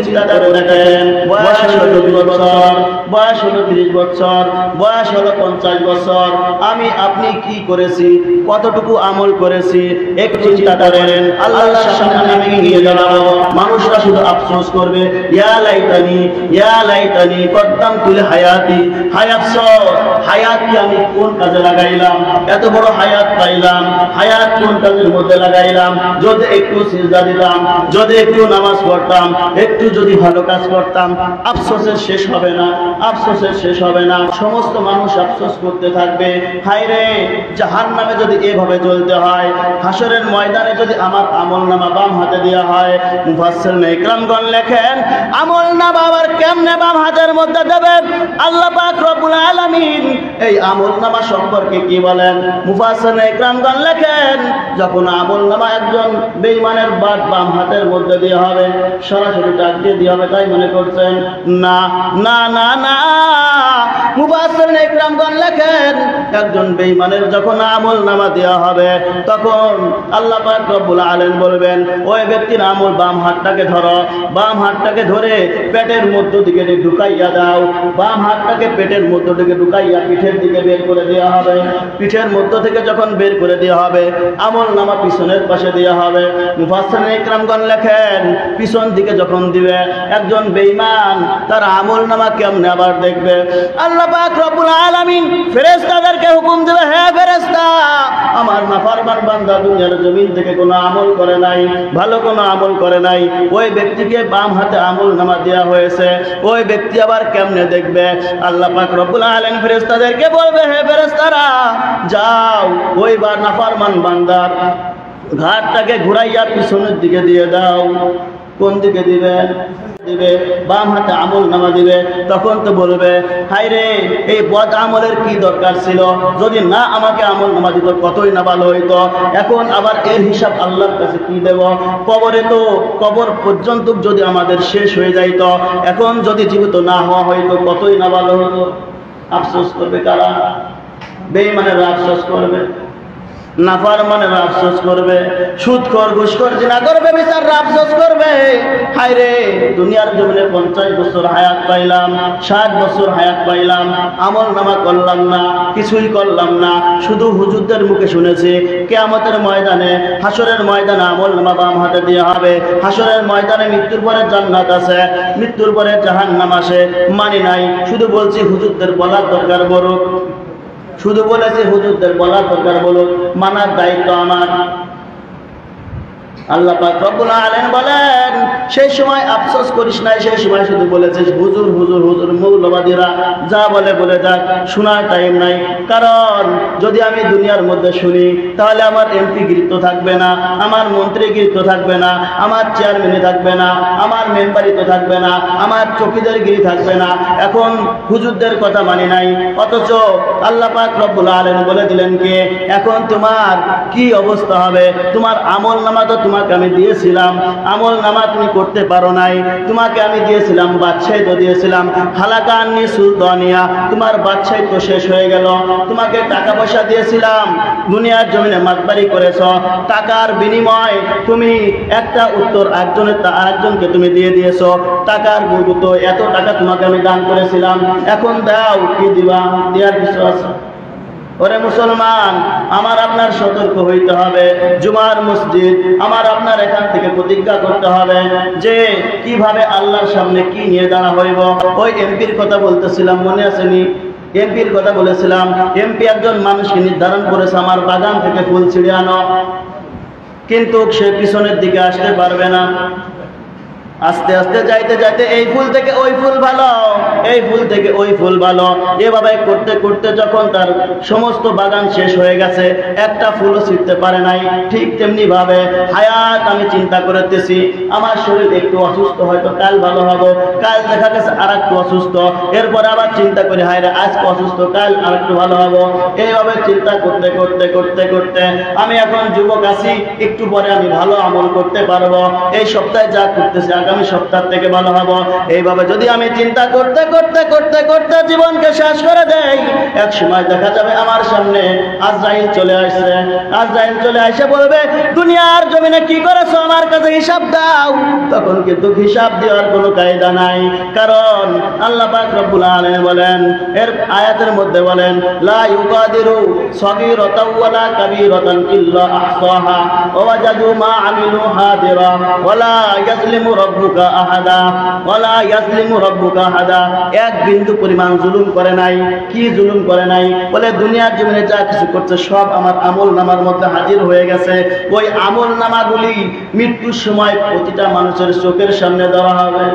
চিন্তা করে দেখেন, বয়স হলো 20 বছর, বয়স হলো 30 বছর, বয়স হলো 50 বছর, আমি আপনি কি করেছি, কতটুকু আমল করেছি একটু চিন্তা করেন। আল্লাহর সামনে আমি নিয়ে দাঁড়াবো, মানুষরা শুধু আফসোস করবে, ইয়া লাইতানি কদ্দামতু লিহায়াতি, হায়াতকে আমি কোন কাজে লাগাইলাম, এত বড় হায়াত পাইলাম, হায়াত কোন কাজের মধ্যে লাগাইলাম, যদি একটু সিজদা দিতাম, যদি একটু নামাজ পড়তাম, একটু যদি ভালো কাজ করতাম। আফসোসের শেষ হবে না, আফসোসের শেষ হবে না। সমস্ত মানুষ আফসোস করতে থাকবে, হায় রে জাহান্নামে যদি এভাবে চলতে হয়, হাসরের ময়দানে যদি আমার আমলনামা বাম হাতে দেওয়া হয়। মুফাসসিরিন ইকরামগণ লেখেন, আমলনামা আবার কেমনে বাম হাতের মধ্যে দেবে? আল্লাহ পাক রব্বুল আলামিন এই আমলনামা সম্পর্কে কি বলেন? মুফাসসিরিন ইকরামগণ লেখেন, যখন আমলনামা একজন বেঈমানের বাম হাতের মধ্যে দেওয়া হবে, সরাসরি ডাক দিয়ে দেওয়া হবে তাই মনে করছেন? না না না না, মুফাসসিরিন ইকরামগণ লেখেন, একজন বেঈমানের যখন আমলনামা দেওয়া হবে, তখন আল্লাহ পাক রব্বুল আলামিন বলবেন, ওই ব্যক্তির আমল বাম হাতটাকে ধরো, বাম হাতটাকে ধরে পেটের মধ্য দিকে ঢুকাইয়া দাও, বাম হাতটাকে পেটের মধ্য থেকে ঢুকাইয়া পিঠের দিকে বের করে দেওয়া হবে। পিঠের মধ্য থেকে যখন বের করে দেওয়া হবে, আমলনামা পিছনের পাশে দেওয়া হবে। মুফাসসিরিন ইকরামগণ লেখেন, পিছন দিকে যখন দিবে, একজন বেঈমান তার আমলনামা কেমনে আবার দেখবে? আল্লাহ পাক রব্বুল আলামিন ফেরেশতাদেরকে হুকুম দেবে, হে ফেরেশতা, আমার নাফরমান বান্দা দুনিয়ার জমিন থেকে কোনো আমল করে নাই, ভালো কোনো আমল করে নাই, ওই ব্যক্তিকে বাম হাতে আমলনামা দেওয়া হয়েছে, ওই ব্যক্তি আবার কেমনে দেখবে? আল্লাহ পাক রব্বুল আলামিন ফেরেশতাদেরকে বলবে, হে ফেরেশতারা, যাও ওই নাফরমান বান্দার ঘাটটাকে ঘুরাইয়া পিছনের দিকে দিয়ে দাও। কোন দিকে দিবেন? দিবে বাম হাতে আমলনামা দিবে। তখন তো বলবে, হায় রে এই বদ আমলের কি দরকার ছিল, যদি না আমাকে আমলনামা দিত কতই না ভালো হইতো। এখন আবার এর হিসাব আল্লাহর কাছে কি দেব? কবরে তো, কবর পর্যন্ত যদি আমাদের শেষ হয়ে যাইত, এখন যদি জীবিত না হওয়া হইতো কতই না ভালো হতো। আফসোস করবে কারা? বেঈমানেরা আফসোস করবে, নাফরমানেরা আফসোস করবে, সুদখোর ঘুষখোর জিনা করবে, বিচাররা আফসোস করবে, হায় রে দুনিয়ার জমিনে 50 বছর হায়াত পাইলাম, 60 বছর হায়াত পাইলাম, আমলনামা করলাম না, কিছুই করলাম না, শুধু হুজুরদের মুখে শুনেছি কিয়ামতের ময়দানে, হাসরের ময়দানে আমলনামা বাম হাতে দেওয়া হবে, হাসরের ময়দানে মৃত্যুর পরে জান্নাত আছে, মৃত্যুর পরে জাহান্নাম আসে, মানি নাই, শুধু বলছি হুজুরদের বলার দরকার বড়, শুধু বলেছে হুজুরদের বলার দরকার বলুন, মানার দায়িত্ব আমার। আল্লাহ পাক রব্বুল আলামিন বলেন, সেই সময় আফসোস করিস নাই, সেই সময় শুধু বলেছিস হুজুর হুজুর হুজুর। মৌলবাদীরা যা বলে বলে যাক, শোনার টাইম নাই। কারণ যদি আমি দুনিয়ার মধ্যে শুনি, তাহলে আমার এমপি গিরিত্ব থাকবে না, আমার মন্ত্রী গিরিত্ব থাকবে না, আমার চেয়ারম্যানই থাকবে না, আমার মেম্বারই তো থাকবে না, আমার চৌকিদার গিরি থাকবে না। এখন হুজুরদের কথা মানি নাই, অথচ আল্লাহ পাক রব্বুল আলামিন বলে দিলেন কি, এখন তোমার কি অবস্থা হবে? তোমার আমলনামা তো তোমাকে আমি দিয়েছিলাম, আমলনামা তুমি করতে পারো নাই, তোমাকে আমি দিয়েছিলাম বাদশাহী তো দিয়েছিলাম, হালাকা আন্নি সুলতানিয়া, তোমার বাদশাহী তো শেষ হয়ে গেল, তোমাকে টাকা পয়সা দিয়েছিলাম, দুনিয়ার জমিনে মাতবারি করেছ, টাকার বিনিময় তুমি একটা উত্তর আরেকজনকে তুমি দিয়ে দিয়েছো, টাকার গুরুত্ব, এত টাকা তোমাকে আমি দান করেছিলাম, এখন দাও, কি দিবা? দেওয়ার কিছু আছে? ওরে মুসলমান, আমার আপনার সতর্ক হইতে হবে। জুমার মসজিদ, আমার আপনার এখান থেকে প্রতিজ্ঞা করতে হবে যে কিভাবে আল্লাহর সামনে কি নিয়ে দাঁড়া হইব। ওই এমপির কথা বলতেছিলাম, মনে আসেনি? এমপির কথা বলেছিলাম, এমপি একজন মানুষকে নির্ধারণ করেছে আমার বাগান থেকে ফুল ছিঁড়ে আনো, কিন্তু সে পিছনের দিকে আসতে পারবে না। আস্তে আস্তে যাইতে যাইতে এই ফুল থেকে ওই ফুল ভালো, এই ফুল থেকে ওই ফুল ভালো, এভাবে করতে করতে যখন তার সমস্ত বাগান শেষ হয়ে গেছে, একটা ফুলও ছিঁড়তে পারে নাই। ঠিক তেমনি ভাবে হায়াত আমি চিন্তা করতেছি, আমার শরীর একটু অসুস্থ, হয়তো কাল ভালো হবো, কাল দেখা গেছে আর একটু অসুস্থ, এরপরে আবার চিন্তা করি হায় রে আজকে অসুস্থ, কাল আর একটু ভালো হবো। এইভাবে চিন্তা করতে করতে করতে করতে আমি এখন যুবক আছি, একটু পরে আমি ভালো আমল করতে পারবো। এই সপ্তাহে যা করতেছি, আগামী সপ্তাহ থেকে ভালো হব। এইভাবে যদি আমি চিন্তা করতে করতে করতে করতে জীবনকে শেষ করে দেই, এক সময় দেখা যাবে আমার সামনে আজরাইল চলে আসছে। আজরাইল চলে এসে বলবে, দুনিয়ার জমিনে কি করেছো, আমার কাছে হিসাব দাও। তখন কিন্তু হিসাব দেওয়ার কোনো কায়দা নাই, কারণ আল্লাহ পাক রব্বুল আলামিন বলেন, এর আয়াতের মধ্যে বলেন, লা ইউগাদিরু সগীরাতাও ওয়ালা কাবীরাতান ইল্লা আহসাহা ওয়া ওয়াজাদু মা আমিলু হাদিরা ওয়ালা ইয়াজলিমু রাব্বুকা আহাদা ওয়ালা ইয়াজলিমু রাব্বুকা আহাদা। এক বিন্দু পরিমাণ জুলুম করে নাই। কি জুলুম করে নাই? বলে দুনিয়ার জীবনে যা কিছু করছে সব আমার আমল নামার মধ্যে হাজির হয়ে গেছে। ওই আমল নামাগুলি মৃত্যুর সময় প্রতিটা মানুষের চোখের সামনে ধরা হবে।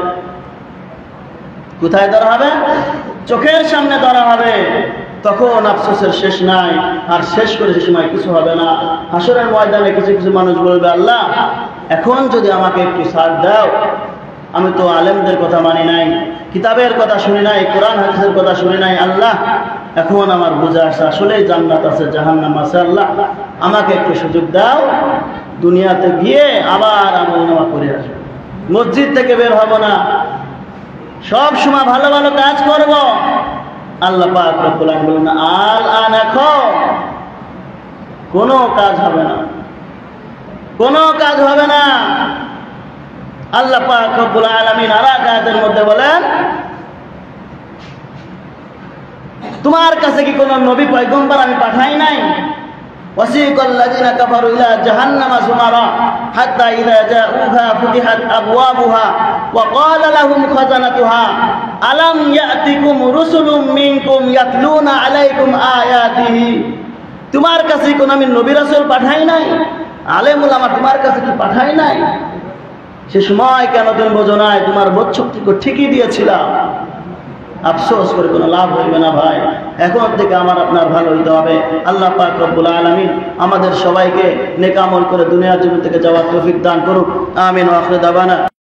কোথায় ধরা হবে? চোখের সামনে ধরা হবে। তখন আফসোসের শেষ নাই, আর শেষ করে সে সময় কিছু হবে না। হাসরের ময়দানে কিছু কিছু মানুষ বলবে, আল্লাহ এখন যদি আমাকে একটু ছাড় দাও, আমি তো আলেমদের কথা মানি নাই, কিতাবের কথা শুনি নাই, কোরআন হাদিসের কথা শুনি নাই। আল্লাহ এখন আমার বুঝে আসে আসলেই জান্নাত আছে, জাহান্নাম আছে। আল্লাহ আমাকে একটু সুযোগ দাও, দুনিয়াতে গিয়ে আবার আমল নামা করে আসবো, মসজিদ থেকে বের হব না, সব সময় ভালো ভালো কাজ করব। আল্লাহ পাক রব্বুল আলামিন বলেন, আল এখন কোনো কাজ হবে না, কোনো কাজ হবে না। আল্লাহ পাক রব্বুল আলামিন আর এক আয়াতের মধ্যে বলেন, তোমার কাছে কি কোনো নবী পয়গম্বর আমি পাঠাই নাই? ওয়াসিকাল্লাযিনা কাফারু ইলা জাহান্নামা যুমারা হাত্তা ইযা জাউহা ফুতিহাত আবওয়াবুহা ওয়া ক্বালা লাহুম খাজানাতুহা আলাম ইয়াতিকুম রুসুলুম মিনকুম ইয়াতলুনা আলাইকুম আয়াতিহি। তোমার কাছে কোন আমি নবী রাসূল পাঠাই নাই? আলেম উলামা তোমার কাছে কি পাঠাই নাই? সে সময় কেন তুমি বোঝো নাই? তোমার বোধ শক্তি ঠিকই দিয়েছিলাম। আফসোস করে কোনো লাভ হইবে না ভাই। এখন থেকে আমার আপনার ভালো হইতে হবে। আল্লাহ পাক রব্বুল আলামিন আমাদের সবাইকে নেক আমল করে দুনিয়ার জীবন থেকে যাওয়ার তৌফিক দান করুক। আমিন ওয়া আখিরু দাওয়ানা।